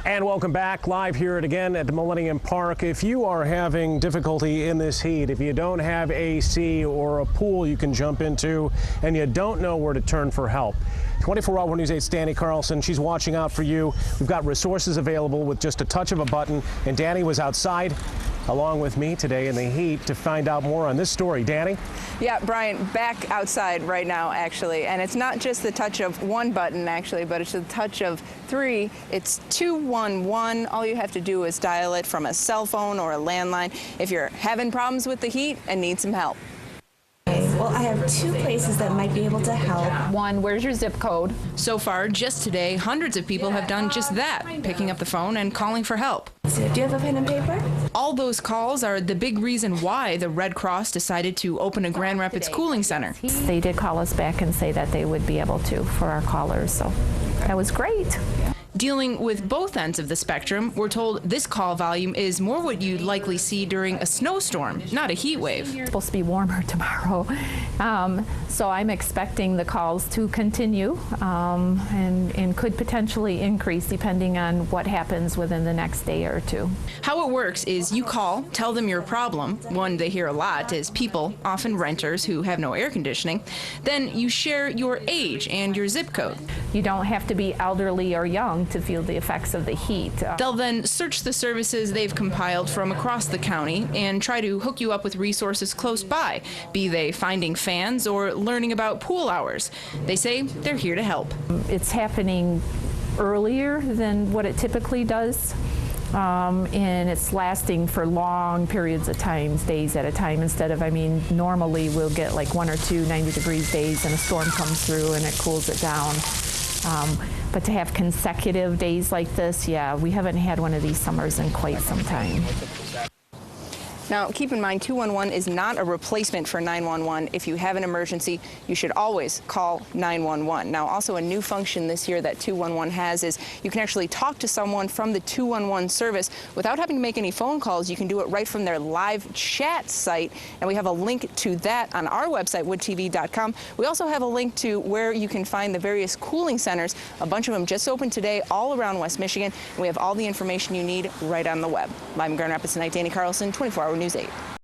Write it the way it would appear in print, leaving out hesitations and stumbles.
And welcome back, live here again at the Millennium Park. If you are having difficulty in this heat, if you don't have AC or a pool you can jump into, and you don't know where to turn for help, 24-Hour News 8's Danny Carlson, she's watching out for you. We've got resources available with just a touch of a button, and Danny was outside along with me today in the heat to find out more on this story. Danny? Yeah, Brian, back outside right now, actually, and it's not just the touch of one button, actually, but it's the touch of three. It's 211. All you have to do is dial it from a cell phone or a landline if you're having problems with the heat and need some help. Well, I have two places that might be able to help. One, where's your zip code? So far, just today, hundreds of people have done just that, picking up the phone and calling for help. Do you have a pen and paper? All those calls are the big reason why the Red Cross decided to open a Grand Rapids cooling center. They did call us back and say that they would be able to for our callers, so that was great. Dealing with both ends of the spectrum, we're told this call volume is more what you'd likely see during a snowstorm, not a heat wave. It's supposed to be warmer tomorrow, so I'm expecting the calls to continue and could potentially increase depending on what happens within the next day or two. How it works is you call, tell them your problem. One they hear a lot is people, often renters who have no air conditioning. Then you share your age and your zip code. You don't have to be elderly or young to feel the effects of the heat. They'll then search the services they've compiled from across the county and try to hook you up with resources close by, be they finding fans or learning about pool hours. They say they're here to help. It's happening earlier than what it typically does. And it's lasting for long periods of time, days at a time, instead of, normally we'll get like 1 or 2 90-degree days and a storm comes through and it cools it down. But to have consecutive days like this, yeah, we haven't had one of these summers in quite some time. Now, keep in mind, 211 is not a replacement for 911. If you have an emergency, you should always call 911. Now, also a new function this year that 211 has is you can actually talk to someone from the 211 service without having to make any phone calls. You can do it right from their live chat site, and we have a link to that on our website, woodtv.com. We also have a link to where you can find the various cooling centers. A bunch of them just opened today all around West Michigan, and we have all the information you need right on the web. Live in Grand Rapids tonight, Danny Carlson, 24-Hour News 8.